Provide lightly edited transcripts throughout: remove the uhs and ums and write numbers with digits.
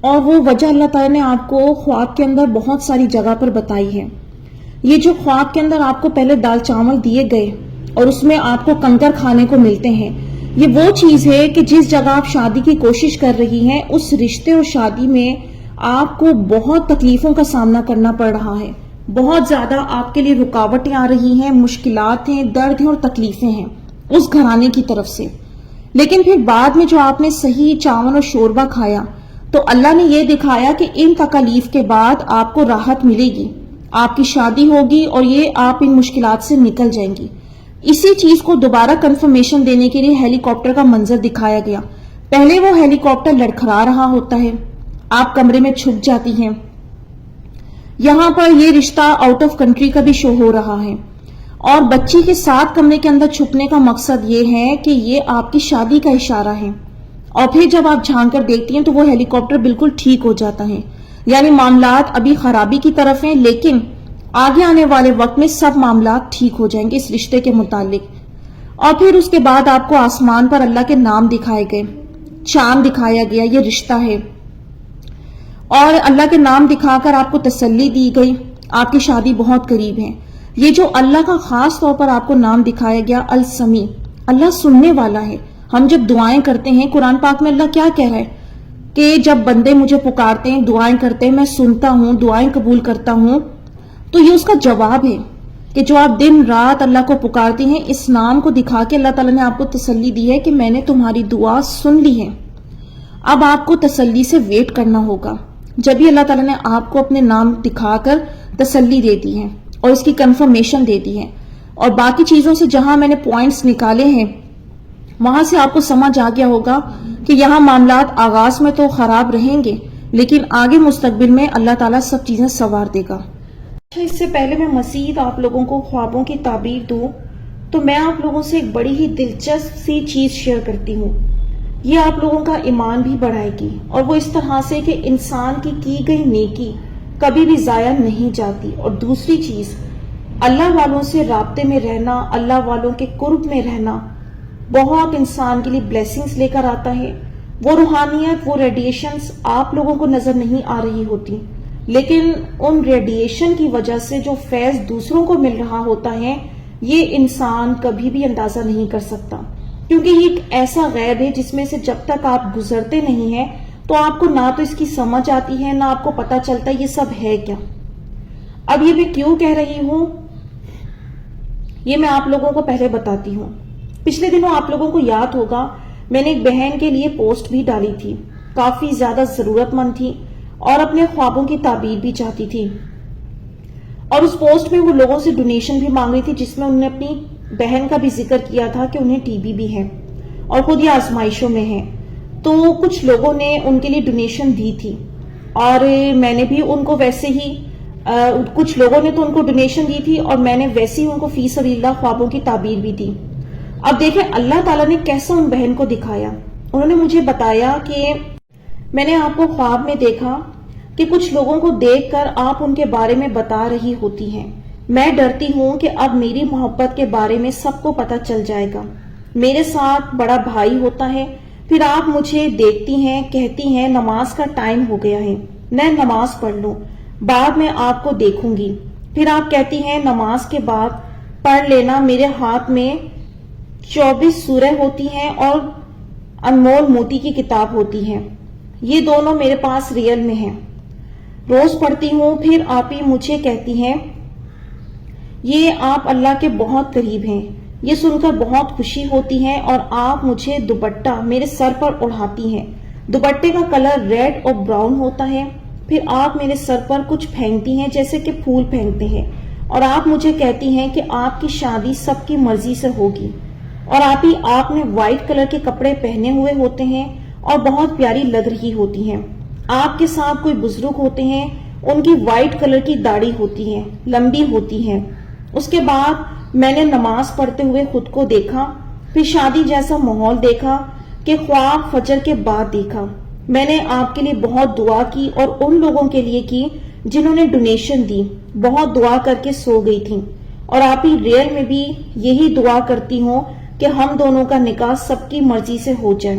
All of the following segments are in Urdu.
اور وہ وجہ اللہ تعالیٰ نے آپ کو خواب کے اندر بہت ساری جگہ پر بتائی ہے. یہ جو خواب کے اندر آپ کو پہلے دال چاول دیے گئے اور اس میں آپ کو کنکر کھانے کو ملتے ہیں، یہ وہ چیز ہے کہ جس جگہ آپ شادی کی کوشش کر رہی ہیں اس رشتے اور شادی میں آپ کو بہت تکلیفوں کا سامنا کرنا پڑ رہا ہے. بہت زیادہ آپ کے لیے رکاوٹیں آ رہی ہیں، مشکلات ہیں، درد ہیں اور تکلیفیں ہیں اس گھرانے کی طرف سے. لیکن پھر بعد میں جو آپ نے صحیح چاول اور شوربہ کھایا تو اللہ نے یہ دکھایا کہ ان تکالیف کے بعد آپ کو راحت ملے گی، آپ کی شادی ہوگی اور یہ آپ ان مشکلات سے نکل جائیں گی. اسی چیز کو دوبارہ کنفرمیشن دینے کے لیے ہیلی کاپٹر کا منظر دکھایا گیا. پہلے وہ ہیلی کاپٹر لڑکھڑا رہا ہوتا ہے، آپ کمرے میں چھپ جاتی ہیں. یہاں پر یہ رشتہ آؤٹ آف کنٹری کا بھی شو ہو رہا ہے اور بچی کے ساتھ کمرے کے اندر چھپنے کا مقصد یہ ہے کہ یہ آپ کی شادی کا اشارہ ہے. اور پھر جب آپ جھانک کر دیکھتی ہیں تو وہ ہیلی کاپٹر بالکل ٹھیک ہو جاتا ہے. یعنی معاملات ابھی خرابی کی طرف ہیں لیکن آگے آنے والے وقت میں سب معاملات ٹھیک ہو جائیں گے اس رشتے کے متعلق. اور پھر اس کے بعد آپ کو آسمان پر اللہ کے نام دکھائے گئے، چاند دکھایا گیا، یہ رشتہ ہے. اور اللہ کے نام دکھا کر آپ کو تسلی دی گئی، آپ کی شادی بہت قریب ہے. یہ جو اللہ کا خاص طور پر آپ کو نام دکھایا گیا السمیع، اللہ سننے والا ہے. ہم جب دعائیں کرتے ہیں قرآن پاک میں اللہ کیا کہہ رہا ہے کہ جب بندے مجھے پکارتے ہیں، دعائیں کرتے ہیں، میں سنتا ہوں، دعائیں قبول کرتا ہوں. تو یہ اس کا جواب ہے کہ جو آپ دن رات اللہ کو پکارتے ہیں، اس نام کو دکھا کے اللہ تعالیٰ نے آپ کو تسلی دی ہے کہ میں نے تمہاری دعا سن لی ہے. اب آپ کو تسلی سے ویٹ کرنا ہوگا. جب ہی اللہ تعالیٰ نے آپ کو اپنے نام دکھا کر تسلی دے دی ہے اور اس کی کنفرمیشن دے دی ہے. اور باقی چیزوں سے جہاں میں نے پوائنٹس نکالے ہیں وہاں سے آپ کو سمجھ آ گیا ہوگا کہ یہاں معاملات آغاز میں تو خراب رہیں گے لیکن آگے مستقبل میں اللہ تعالیٰ سب چیزیں سنوار دے گا. اس سے پہلے میں مزید آپ لوگوں کو خوابوں کی تعبیر دوں تو میں آپ لوگوں سے ایک بڑی ہی دلچسپ سی چیز شیئر کرتی ہوں. یہ آپ لوگوں کا ایمان بھی بڑھائے گی اور وہ اس طرح سے کہ انسان کی گئی نیکی کبھی بھی ضائع نہیں جاتی. اور دوسری چیز، اللہ والوں سے رابطے میں رہنا، اللہ والوں کے قرب میں رہنا بہت انسان کے لیے بلیسنگز لے کر آتا ہے. وہ روحانیت، وہ ریڈیشنز آپ لوگوں کو نظر نہیں آ رہی ہوتی لیکن ان ریڈیشن کی وجہ سے جو فیض دوسروں کو مل رہا ہوتا ہے یہ انسان کبھی بھی اندازہ نہیں کر سکتا، کیونکہ یہ ایک ایسا غیب ہے جس میں سے جب تک آپ گزرتے نہیں ہیں تو آپ کو نہ تو اس کی سمجھ آتی ہے، نہ آپ کو پتا چلتا یہ سب ہے کیا. اب یہ میں کیوں کہہ رہی ہوں یہ میں آپ لوگوں کو پہلے بتاتی ہوں. پچھلے دنوں آپ لوگوں کو یاد ہوگا میں نے ایک بہن کے لیے پوسٹ بھی ڈالی تھی، کافی زیادہ ضرورت مند تھی اور اپنے خوابوں کی تعبیر بھی چاہتی تھی. اور اس پوسٹ میں وہ لوگوں سے ڈونیشن بھی مانگ رہی تھی جس میں انہوں نے اپنی بہن کا بھی ذکر کیا تھا کہ انہیں ٹی بی بھی ہے اور خود یہ آزمائشوں میں ہے. تو کچھ لوگوں نے ان کے لیے ڈونیشن دی تھی اور میں نے بھی ان کو ویسے ہی کچھ لوگوں نے تو ان کو ڈونیشن دی تھی اور میں نے ویسے ہی ان کو فی سبیل اللہ خوابوں کی تعبیر بھی دی. اب دیکھیں اللہ تعالیٰ نے کیسا ان بہن کو دکھایا. انہوں نے مجھے بتایا کہ میں نے آپ کو خواب میں دیکھا کہ کچھ لوگوں کو دیکھ کر آپ ان کے بارے میں بتا رہی ہوتی ہیں. میں ڈرتی ہوں کہ اب میری محبت کے بارے میں سب کو پتہ چل جائے گا. میرے ساتھ بڑا بھائی ہوتا ہے، پھر آپ مجھے دیکھتی ہیں، کہتی ہیں نماز کا ٹائم ہو گیا ہے، میں نماز پڑھ لوں، بعد میں آپ کو دیکھوں گی. پھر آپ کہتی ہیں نماز کے بعد پڑھ لینا. میرے ہاتھ میں 24 سورہ ہوتی ہیں اور انمول موتی کی کتاب ہوتی ہے. یہ دونوں میرے پاس ریئل میں ہیں، روز پڑھتی ہوں. پھر آپ ہی مجھے کہتی ہیں یہ آپ اللہ کے بہت قریب ہیں. یہ سن کر بہت خوشی ہوتی ہے اور آپ مجھے دوپٹہ میرے سر پر اڑاتی ہیں. دوپٹے کا کلر ریڈ اور براؤن ہوتا ہے. پھر آپ میرے سر پر کچھ پھینکتی ہیں جیسے کہ پھول پھینکتے ہیں اور آپ مجھے کہتی ہیں کہ آپ کی شادی سب کی مرضی سے ہوگی. اور آپ نے وائٹ کلر کے کپڑے پہنے ہوئے ہوتے ہیں اور بہت پیاری لگ رہی ہوتی ہیں. آپ کے ساتھ کوئی بزرگ ہوتے ہیں، ان کی وائٹ کلر کی داڑھی ہوتی ہے، لمبی ہوتی ہے. اس کے بعد میں نے نماز پڑھتے ہوئے خود کو دیکھا، پھر شادی جیسا ماحول دیکھا کہ خواب فجر کے بعد دیکھا. میں نے آپ کے لیے بہت دعا کی اور ان لوگوں کے لیے کی جنہوں نے ڈونیشن دی. بہت دعا کر کے سو گئی تھی اور آپ ہی ریئل میں بھی یہی دعا کرتی ہوں کہ ہم دونوں کا نکاح سب کی مرضی سے ہو جائے.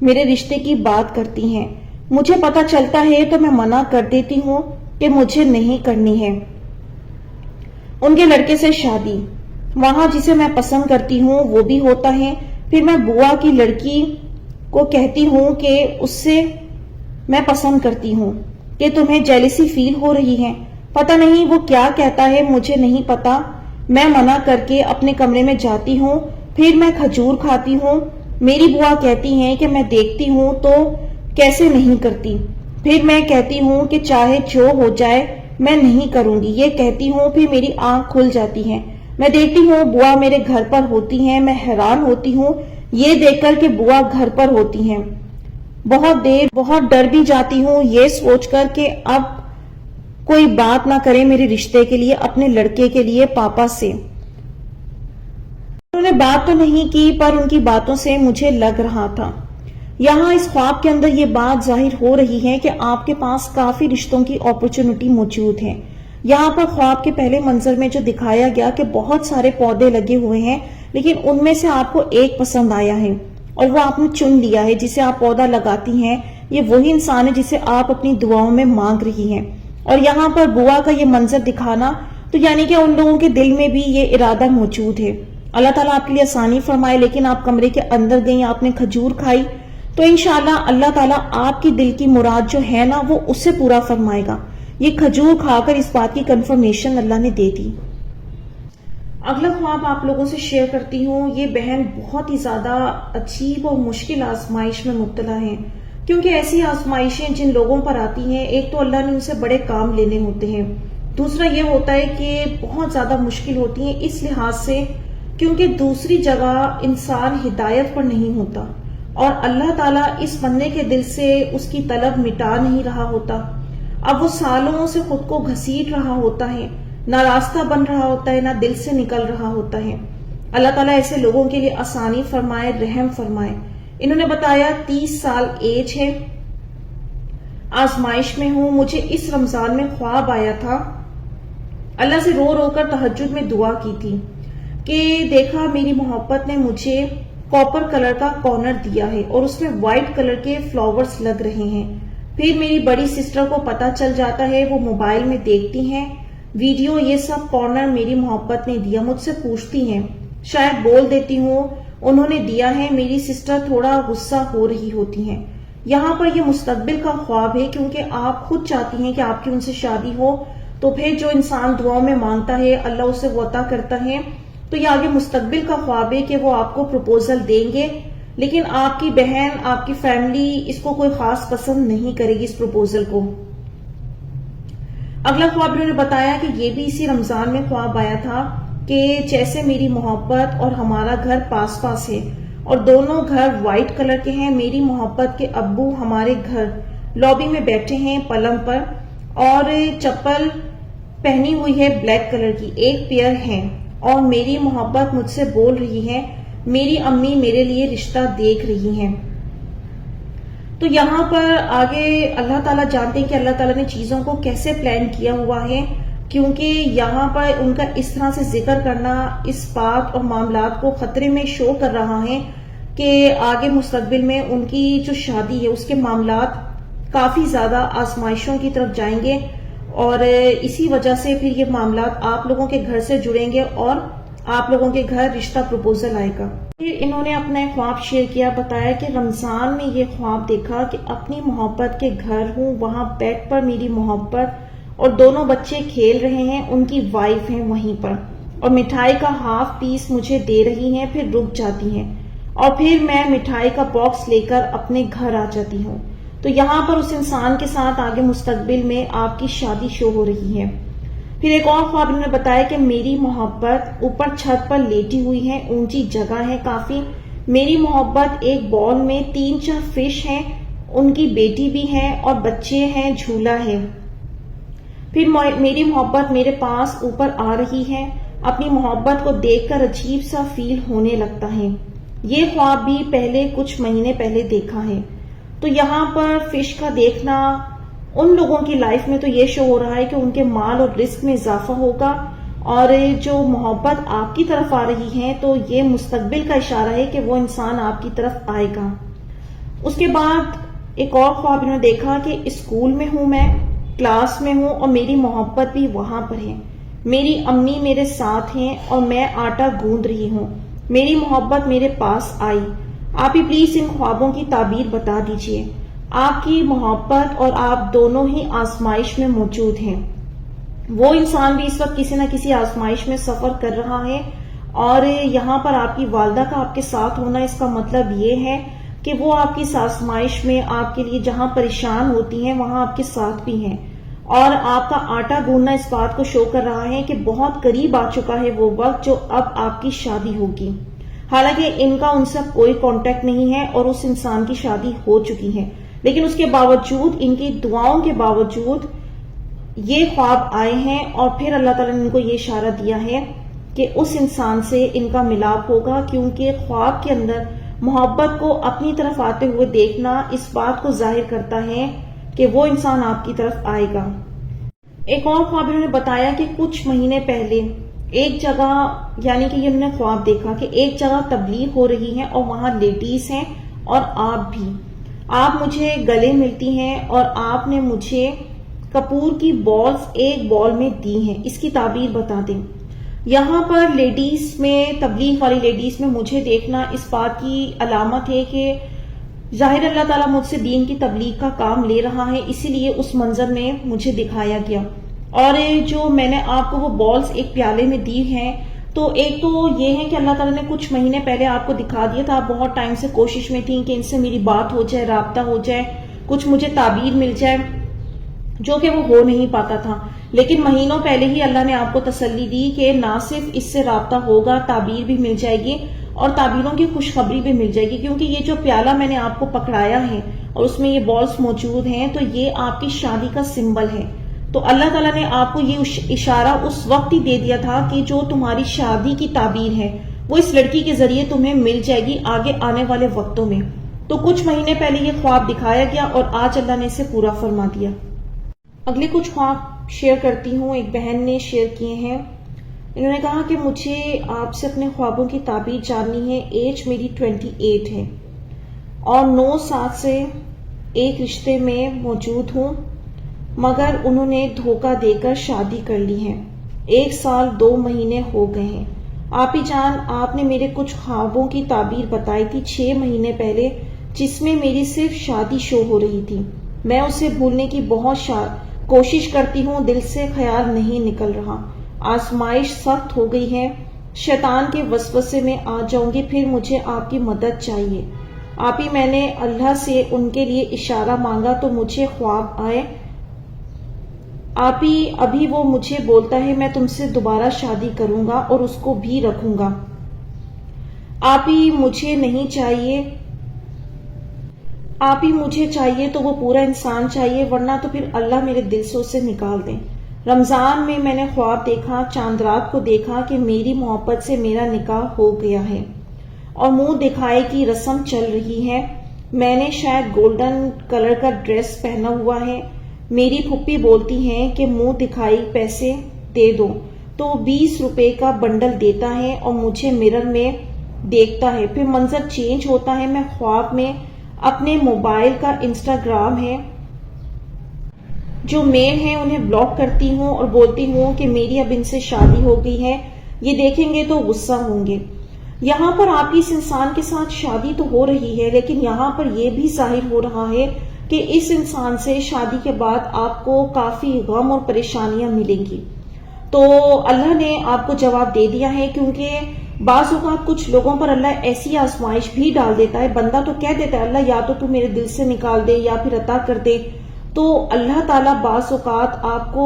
میرے رشتے کی بات کرتی ہیں. مجھے پتا چلتا ہے تو میں منع کر دیتی ہوں کہ مجھے نہیں کرنی ہے ان کے لڑکے سے شادی. وہاں جسے میں پسند کرتی ہوں وہ بھی ہوتا ہے. پھر میں بوا کی لڑکی کو کہتی ہوں کہ اس سے میں پسند کرتی ہوں کہ تمہیں جیلسی فیل ہو رہی ہے. پتہ نہیں وہ کیا کہتا ہے, مجھے نہیں پتا. میں منع کر کے اپنے کمرے میں جاتی ہوں. پھر میں کھجور کھاتی ہوں. میری بوا کہتی ہیں کہ میں دیکھتی ہوں تو کیسے نہیں کرتی. پھر میں کہتی ہوں کہ چاہے جو ہو جائے میں نہیں کروں گی, یہ کہتی ہوں. پھر میری آنکھ کھل جاتی ہے. میں دیکھتی ہوں بوا میرے گھر پر ہوتی ہیں. میں حیران ہوتی ہوں یہ دیکھ کر کہ بوا گھر پر ہوتی ہیں. بہت ڈر بھی جاتی ہوں یہ سوچ کر کہ اب کوئی بات نہ کرے میرے رشتے کے لیے, اپنے لڑکے کے لیے پاپا سے. انہوں نے بات تو نہیں کی پر ان کی باتوں سے مجھے لگ رہا تھا. یہاں اس خواب کے اندر یہ بات ظاہر ہو رہی ہے کہ آپ کے پاس کافی رشتوں کی اپرچونٹی موجود ہے. یہاں پر خواب کے پہلے منظر میں جو دکھایا گیا کہ بہت سارے پودے لگے ہوئے ہیں لیکن ان میں سے آپ کو ایک پسند آیا ہے اور وہ آپ نے چن لیا ہے جسے آپ پودا لگاتی ہیں. یہ وہی انسان ہے جسے آپ اپنی دعاؤں میں مانگ رہی ہیں. اور یہاں پر بوا کا یہ منظر دکھانا تو یعنی کہ ان لوگوں کے دل میں بھی یہ ارادہ موجود ہے. اللہ تعالیٰ آپ کے لیے آسانی فرمائے. لیکن آپ کمرے کے اندر گئیں, آپ نے کھجور کھائی تو انشاءاللہ اللہ تعالیٰ آپ کی دل کی مراد جو ہے نا وہ اسے پورا فرمائے گا. یہ کھجور کھا کر اس بات کی کنفرمیشن اللہ نے دے دی. اگلا خواب آپ لوگوں سے شیئر کرتی ہوں. یہ بہن بہت ہی زیادہ عجیب اور مشکل آزمائش میں مبتلا ہے کیونکہ ایسی آزمائشیں جن لوگوں پر آتی ہیں ایک تو اللہ نے ان سے بڑے کام لینے ہوتے ہیں, دوسرا یہ ہوتا ہے کہ بہت زیادہ مشکل ہوتی ہیں اس لحاظ سے کیونکہ دوسری جگہ انسان ہدایت پر نہیں ہوتا اور اللہ تعالیٰ اس بندے کے دل سے اس کی طلب مٹا نہیں رہا ہوتا. اب وہ سالوں سے خود کو گھسیٹ رہا ہوتا ہے, نہ راستہ بن رہا ہوتا ہے, نہ دل سے نکل رہا ہوتا ہے. اللہ تعالیٰ ایسے لوگوں کے لیے آسانی فرمائے, رحم فرمائے. انہوں نے بتایا 30 سال ایج ہے, آزمائش میں ہوں. مجھے اس رمضان میں خواب آیا تھا, اللہ سے رو رو کر تہجد میں دعا کی تھی کہ دیکھا میری محبت نے مجھے کاپر کلر کا کارنر دیا ہے اور اس میں وائٹ کلر کے فلاورز لگ رہے ہیں. پھر میری بڑی سسٹر کو پتا چل جاتا ہے, وہ موبائل میں دیکھتی ہیں ویڈیو, یہ سب کارنر میری محبت نے دیا. مجھ سے پوچھتی ہیں, شاید بول دیتی ہوں انہوں نے دیا ہے. میری سسٹر تھوڑا غصہ ہو رہی ہوتی ہیں. یہاں پر یہ مستقبل کا خواب ہے کیونکہ آپ خود چاہتی ہیں کہ آپ کی ان سے شادی ہو تو پھر جو انسان دعاؤں میں مانگتا ہے اللہ اسے وہ عطا کرتا ہے. تو یہ آگے مستقبل کا خواب ہے کہ وہ آپ کو پروپوزل دیں گے لیکن آپ کی بہن, آپ کی فیملی اس کو کوئی خاص پسند نہیں کرے گی اس پروپوزل کو. اگلا خواب انہوں نے بتایا کہ یہ بھی اسی رمضان میں خواب آیا تھا کہ جیسے میری محبت اور ہمارا گھر پاس پاس ہے اور دونوں گھر وائٹ کلر کے ہیں. میری محبت کے ابو ہمارے گھر لابی میں بیٹھے ہیں پلنگ پر اور چپل پہنی ہوئی ہے بلیک کلر کی, ایک پیئر ہے اور میری محبت مجھ سے بول رہی ہے میری امی میرے لیے رشتہ دیکھ رہی ہیں. تو یہاں پر آگے اللہ تعالیٰ جانتے ہیں کہ اللہ تعالیٰ نے چیزوں کو کیسے پلان کیا ہوا ہے کیونکہ یہاں پر ان کا اس طرح سے ذکر کرنا اس بات اور معاملات کو خطرے میں شو کر رہا ہے کہ آگے مستقبل میں ان کی جو شادی ہے اس کے معاملات کافی زیادہ آزمائشوں کی طرف جائیں گے اور اسی وجہ سے پھر یہ معاملات آپ لوگوں کے گھر سے جڑیں گے اور آپ لوگوں کے گھر رشتہ پروپوزل آئے گا. پھر انہوں نے اپنا ایک خواب شیئر کیا, بتایا کہ رمضان میں یہ خواب دیکھا کہ اپنی محبت کے گھر ہوں, وہاں بیڈ پر میری محبت اور دونوں بچے کھیل رہے ہیں, ان کی وائف ہیں وہیں پر اور مٹھائی کا ہاف پیس مجھے دے رہی ہیں, پھر رک جاتی ہیں اور پھر میں مٹھائی کا باکس لے کر اپنے گھر آ جاتی ہوں. تو یہاں پر اس انسان کے ساتھ آگے مستقبل میں آپ کی شادی شو ہو رہی ہے. پھر ایک اور خواب انہوں نے بتایا کہ میری محبت اوپر چھت پر لیٹی ہوئی ہے, اونچی جگہ ہے کافی. میری محبت ایک بال میں 3-4 فش ہیں, ان کی بیٹی بھی ہے اور بچے ہیں, جھولا ہے. پھر میری محبت میرے پاس اوپر آ رہی ہے, اپنی محبت کو دیکھ کر عجیب سا فیل ہونے لگتا ہے. یہ خواب بھی پہلے کچھ مہینے پہلے دیکھا ہے. تو یہاں پر فش کا دیکھنا ان لوگوں کی لائف میں تو یہ شو ہو رہا ہے کہ ان کے مال اور رزق میں اضافہ ہوگا اور جو محبت آپ کی طرف آ رہی ہے تو یہ مستقبل کا اشارہ ہے کہ وہ انسان آپ کی طرف آئے گا. اس کے بعد ایک اور خواب انہوں نے دیکھا کہ اسکول میں ہوں، میں کلاس میں ہوں اور میری محبت بھی وہاں پر ہے، میری امی میرے ساتھ ہیں اور میں آٹا گوندھ رہی ہوں، میری محبت میرے پاس آئی۔ آپ ہی پلیز ان خوابوں کی تعبیر بتا دیجئے۔ آپ کی محبت اور آپ دونوں ہی آزمائش میں موجود ہیں۔ وہ انسان بھی اس وقت کسی نہ کسی آزمائش میں سفر کر رہا ہے، اور یہاں پر آپ کی والدہ کا آپ کے ساتھ ہونا، اس کا مطلب یہ ہے کہ وہ آپ کی اس آزمائش میں آپ کے لیے جہاں پریشان ہوتی ہیں وہاں آپ کے ساتھ بھی ہیں، اور آپ کا آٹا گوندنا اس بات کو شو کر رہا ہے کہ بہت قریب آ چکا ہے وہ وقت جو اب آپ کی شادی ہوگی۔ حالانکہ ان کا ان سے کوئی کانٹیکٹ نہیں ہے اور اس انسان کی شادی ہو چکی ہے، لیکن اس کے باوجود، ان کی دعاؤں کے باوجود یہ خواب آئے ہیں، اور پھر اللہ تعالیٰ نے ان کو یہ اشارہ دیا ہے کہ اس انسان سے ان کا ملاپ ہوگا، کیونکہ خواب کے اندر محبت کو اپنی طرف آتے ہوئے دیکھنا اس بات کو ظاہر کرتا ہے کہ وہ انسان آپ کی طرف آئے گا۔ ایک اور خواب انہوں نے بتایا کہ کچھ مہینے پہلے ایک جگہ، یعنی کہ انہوں نے خواب دیکھا کہ ایک جگہ تبلیغ ہو رہی ہے اور وہاں لیڈیز ہیں اور آپ بھی، آپ مجھے گلے ملتی ہیں اور آپ نے مجھے کپور کی بالز ایک بال میں دی ہیں، اس کی تعبیر بتا دیں۔ یہاں پر لیڈیز میں، تبلیغ والی لیڈیز میں مجھے دیکھنا اس بات کی علامت ہے کہ ظاہر اللہ تعالیٰ مجھ سے دین کی تبلیغ کا کام لے رہا ہے، اسی لیے اس منظر میں مجھے دکھایا گیا۔ اور جو میں نے آپ کو وہ بالز ایک پیالے میں دی ہیں، تو ایک تو یہ ہے کہ اللہ تعالیٰ نے کچھ مہینے پہلے آپ کو دکھا دیا تھا، آپ بہت ٹائم سے کوشش میں تھیں کہ ان سے میری بات ہو جائے، رابطہ ہو جائے، کچھ مجھے تعبیر مل جائے، جو کہ وہ ہو نہیں پاتا تھا، لیکن مہینوں پہلے ہی اللہ نے آپ کو تسلی دی کہ نہ صرف اس سے رابطہ ہوگا، تعبیر بھی مل جائے گی اور تعبیروں کی خوشخبری بھی مل جائے گی، کیونکہ یہ جو پیالہ میں نے آپ کو پکڑایا ہے اور اس میں یہ بالز موجود ہیں، تو یہ آپ کی شادی کا سمبل ہے۔ تو اللہ تعالیٰ نے آپ کو یہ اشارہ اس وقت ہی دے دیا تھا کہ جو تمہاری شادی کی تعبیر ہے وہ اس لڑکی کے ذریعے تمہیں مل جائے گی آگے آنے والے وقتوں میں۔ تو کچھ مہینے پہلے یہ خواب دکھایا گیا اور آج اللہ نے اسے پورا فرما دیا۔ اگلے کچھ خواب شیئر کرتی ہوں، ایک بہن نے شیئر کیے ہیں۔ انہوں نے کہا کہ مجھے آپ سے اپنے خوابوں کی تعبیر جاننی ہے۔ ایج میری 28 ہے اور 9 سال سے ایک رشتے میں موجود ہوں، مگر انہوں نے دھوکہ دے کر شادی کر لی ہے۔ 1 سال 2 مہینے ہو گئے ہیں۔ آپ ہی جان، آپ نے میرے کچھ خوابوں کی تعبیر بتائی تھی 6 مہینے پہلے، جس میں میری صرف شادی شو ہو رہی تھی۔ میں اسے بھولنے کی بہت کوشش کرتی ہوں، دل سے خیال نہیں نکل رہا۔ آزمائش سخت ہو گئی ہے، شیطان کے وسوسے میں آ جاؤں گی، پھر مجھے آپ کی مدد چاہیے۔ آپ ہی، میں نے اللہ سے ان کے لیے اشارہ مانگا تو مجھے خواب آئے۔ آپ ہی، ابھی وہ مجھے بولتا ہے میں تم سے دوبارہ شادی کروں گا اور اس کو بھی رکھوں گا۔ آپ ہی، مجھے نہیں چاہیے، آپ ہی مجھے چاہیے تو وہ پورا انسان چاہیے، ورنہ تو پھر اللہ میرے دل سے اسے نکال دیں۔ رمضان میں نے خواب دیکھا، چاند رات کو دیکھا کہ میری محبت سے میرا نکاح ہو گیا ہے اور منہ دکھائی کی رسم چل رہی ہے۔ میں نے شاید گولڈن کلر کا ڈریس پہنا ہوا ہے۔ میری پھپھی بولتی ہیں کہ منہ دکھائی پیسے دے دو، تو 20 روپے کا بنڈل دیتا ہے اور مجھے مرر میں دیکھتا ہے، پھر منظر چینج ہوتا ہے۔ میں خواب میں اپنے موبائل کا انسٹاگرام ہے جو میل ہیں انہیں بلاک کرتی ہوں اور بولتی ہوں کہ میری اب ان سے شادی ہو گئی ہے، یہ دیکھیں گے تو غصہ ہوں گے۔ یہاں پر آپ کی اس انسان کے ساتھ شادی تو ہو رہی ہے، لیکن یہاں پر یہ بھی ظاہر ہو رہا ہے کہ اس انسان سے شادی کے بعد آپ کو کافی غم اور پریشانیاں ملیں گی۔ تو اللہ نے آپ کو جواب دے دیا ہے، کیونکہ بعض اوقات کچھ لوگوں پر اللہ ایسی آزمائش بھی ڈال دیتا ہے، بندہ تو کہہ دیتا ہے اللہ یا تو میرے دل سے نکال دے یا پھر عطا کر دے، تو اللہ تعالیٰ بعض اوقات آپ کو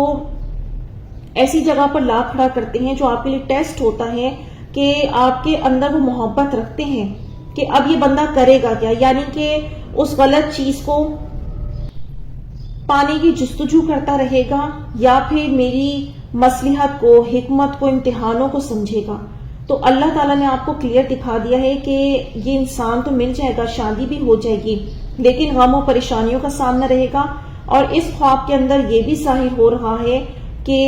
ایسی جگہ پر لا کھڑا کرتے ہیں جو آپ کے لیے ٹیسٹ ہوتا ہے کہ آپ کے اندر وہ محبت رکھتے ہیں کہ اب یہ بندہ کرے گا کیا، یعنی کہ اس غلط چیز کو پانے کی جستجو کرتا رہے گا یا پھر میری مصلحت کو، حکمت کو، امتحانوں کو سمجھے گا۔ تو اللہ تعالیٰ نے آپ کو کلیئر دکھا دیا ہے کہ یہ انسان تو مل جائے گا، شادی بھی ہو جائے گی، لیکن غم و پریشانیوں کا سامنا رہے گا۔ اور اس خواب کے اندر یہ بھی ظاہر ہو رہا ہے کہ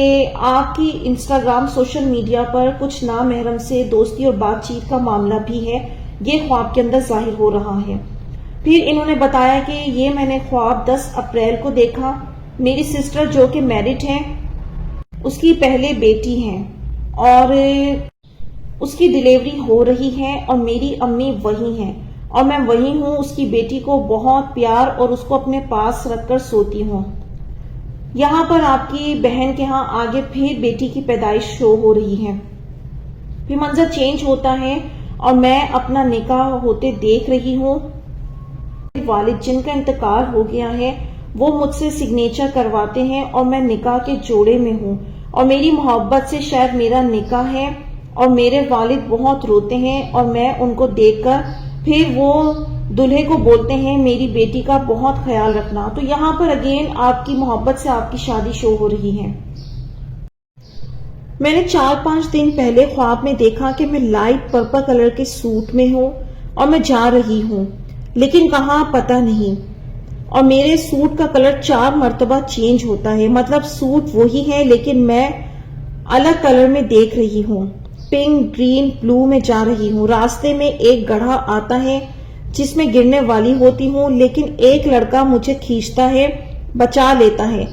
آپ کی انسٹاگرام، سوشل میڈیا پر کچھ نامحرم سے دوستی اور بات چیت کا معاملہ بھی ہے، یہ خواب کے اندر ظاہر ہو رہا ہے۔ پھر انہوں نے بتایا کہ یہ میں نے خواب 10 اپریل کو دیکھا. میری سسٹر جو کہ میرڈ ہیں، اس کی پہلے بیٹی ہیں اور اس کی ڈیلیوری ہو رہی ہے اور میری امی وہی ہیں اور میں وہی ہوں. اس کی بیٹی کو بہت پیار اور اس کو اپنے پاس رکھ کر سوتی ہوں. یہاں پر آپ کی بہن کے ہاں آگے پھر بیٹی کی پیدائش شو ہو رہی ہے. پھر منظر چینج ہوتا ہے اور میں اپنا نکاح ہوتے دیکھ رہی ہوں. والد جن کا انتقال ہو گیا ہے وہ مجھ سے سگنیچر کرواتے ہیں اور میں نکاح کے جوڑے میں ہوں اور میری محبت سے شاید میرا نکاح ہے اور میرے والد بہت روتے ہیں اور میں ان کو دیکھ کر پھر وہ دلہے کو بولتے ہیں میری بیٹی کا بہت خیال رکھنا. تو یہاں پر اگین آپ کی محبت سے آپ کی شادی شو ہو رہی ہے. میں نے 4-5 دن پہلے خواب میں دیکھا کہ میں لائٹ پرپل کلر کے سوٹ میں ہوں اور میں جا رہی ہوں لیکن کہاں پتہ نہیں. اور میرے سوٹ کا کلر 4 مرتبہ چینج ہوتا ہے، مطلب سوٹ وہی ہے لیکن میں الگ کلر میں دیکھ رہی ہوں. پنک، گرین، بلو میں جا رہی ہوں. راستے میں ایک گڑھا آتا ہے جس میں گرنے والی ہوتی ہوں لیکن ایک لڑکا مجھے کھینچتا ہے، بچا لیتا ہے،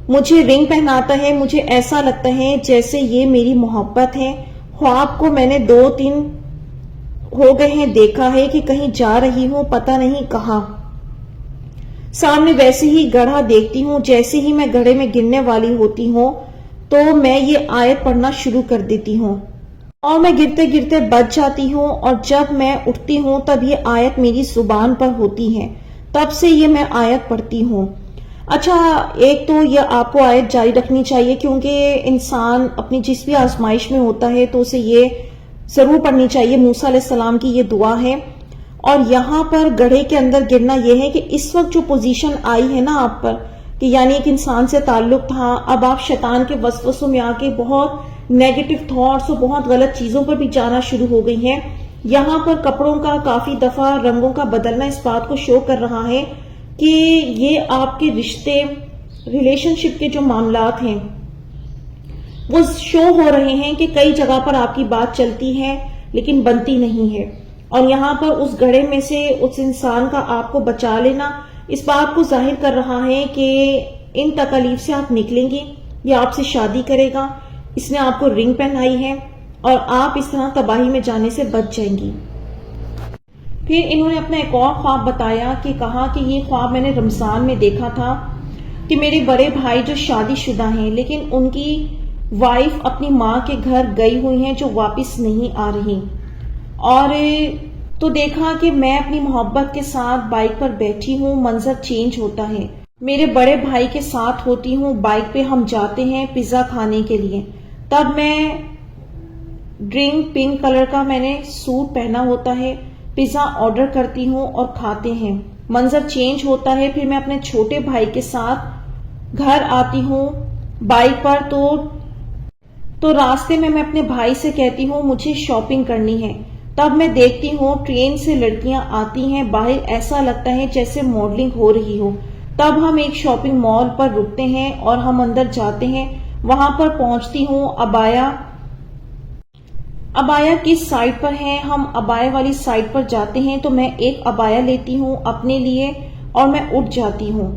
مجھے رنگ پہناتا ہے. مجھے ایسا لگتا ہے جیسے یہ میری محبت ہے. خواب کو میں نے 2-3 ہو گئے ہیں دیکھا ہے کہ کہیں جا رہی ہوں، پتہ نہیں کہاں. سامنے ویسے ہی گڑھا دیکھتی ہوں. جیسے ہی میں گڑھے میں گرنے والی ہوتی ہوں تو میں یہ آیت پڑھنا شروع کر دیتی ہوں اور میں گرتے گرتے بچ جاتی ہوں اور جب میں اٹھتی ہوں تب یہ آیت میری زبان پر ہوتی ہے. تب سے یہ میں آیت پڑھتی ہوں. اچھا، ایک تو یہ آپ کو آیت جاری رکھنی چاہیے کیونکہ انسان اپنی جس بھی آزمائش میں ہوتا ہے تو اسے یہ ضرور پڑھنی چاہیے. موسیٰ علیہ السلام کی یہ دعا ہے. اور یہاں پر گڑھے کے اندر گرنا یہ ہے کہ اس وقت جو پوزیشن آئی ہے نا آپ پر کہ یعنی ایک انسان سے تعلق تھا، اب آپ شیطان کے وسوسوں میں آ کے بہت نیگیٹو تھاٹس اور بہت غلط چیزوں پر بھی جانا شروع ہو گئی ہیں. یہاں پر کپڑوں کا کافی دفعہ رنگوں کا بدلنا اس بات کو شو کر رہا ہے کہ یہ آپ کے رشتے، ریلیشن شپ کے جو معاملات ہیں وہ شو ہو رہے ہیں کہ کئی جگہ پر آپ کی بات چلتی ہے لیکن بنتی نہیں ہے. اور یہاں پر اس گڑھے میں سے اس انسان کا آپ کو بچا لینا اس بات کو ظاہر کر رہا ہے کہ ان تکالیف سے آپ نکلیں گی، یہ آپ سے شادی کرے گا، اس نے آپ کو رنگ پہنائی ہے اور آپ اس طرح تباہی میں جانے سے بچ جائیں گی. پھر انہوں نے اپنا ایک اور خواب بتایا کہ کہا کہ یہ خواب میں نے رمضان میں دیکھا تھا کہ میرے بڑے بھائی جو شادی شدہ ہیں لیکن ان کی وائف اپنی ماں کے گھر گئی ہوئی ہیں جو واپس نہیں آ رہی. اور تو دیکھا کہ میں اپنی محبت کے ساتھ بائک پر بیٹھی ہوں. منظر چینج ہوتا ہے، میرے بڑے بھائی کے ساتھ ہوتی ہوں، بائک پہ ہم جاتے ہیں پیزا کھانے کے لیے. تب میں ڈرنک پنک کلر کا میں نے سوٹ پہنا ہوتا ہے، پیزا آرڈر کرتی ہوں اور کھاتے ہیں. منظر چینج ہوتا ہے. پھر میں اپنے چھوٹے بھائی کے ساتھ گھر آتی ہوں بائک پر. تو راستے میں اپنے بھائی سے کہتی ہوں مجھے شاپنگ کرنی ہے. تب میں دیکھتی ہوں ٹرین سے لڑکیاں آتی ہیں باہر، ایسا لگتا ہے جیسے ماڈلنگ ہو رہی ہو. تب ہم ایک شاپنگ مال پر رکتے ہیں اور ہم اندر جاتے ہیں. وہاں پر پہنچتی ہوں. ابایا کس سائڈ پر ہے؟ ہم ابایا والی سائڈ پر جاتے ہیں تو میں ایک ابایا لیتی ہوں اپنے لیے اور میں اٹھ جاتی ہوں.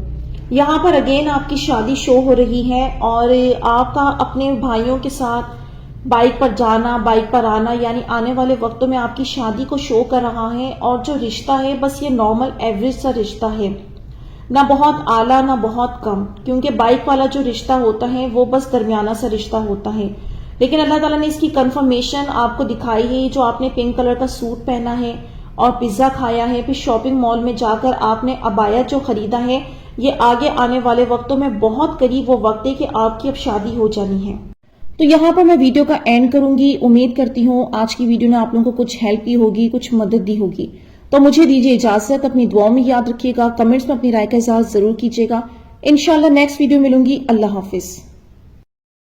یہاں پر اگین آپ کی شادی شو ہو رہی ہے اور آپ کا اپنے بھائیوں کے ساتھ بائک پر جانا، بائک پر آنا، یعنی آنے والے وقتوں میں آپ کی شادی کو شو کر رہا ہے. اور جو رشتہ ہے بس یہ نارمل ایوریج سا رشتہ ہے، نہ بہت اعلیٰ نہ بہت کم، کیونکہ بائک والا جو رشتہ ہوتا ہے وہ بس درمیانہ سا رشتہ ہوتا ہے. لیکن اللہ تعالیٰ نے اس کی کنفرمیشن آپ کو دکھائی ہے. جو آپ نے پنک کلر کا سوٹ پہنا ہے اور پیزا کھایا ہے، پھر شاپنگ مال میں جا کر آپ نے ابایا جو خریدا ہے، یہ آگے آنے والے وقتوں میں بہت قریب وہ وقت ہے کہ آپ کی اب شادی ہو جانی ہے. تو یہاں پر میں ویڈیو کا اینڈ کروں گی. امید کرتی ہوں آج کی ویڈیو نے آپ لوگوں کو کچھ ہیلپ کی ہوگی، کچھ مدد دی ہوگی. تو مجھے دیجیے اجازت. اپنی دعاؤں میں یاد رکھیے گا، کمنٹس میں اپنی رائے کا اظہار ضرور کیجیے گا. انشاءاللہ نیکسٹ ویڈیو ملوں گی. اللہ حافظ.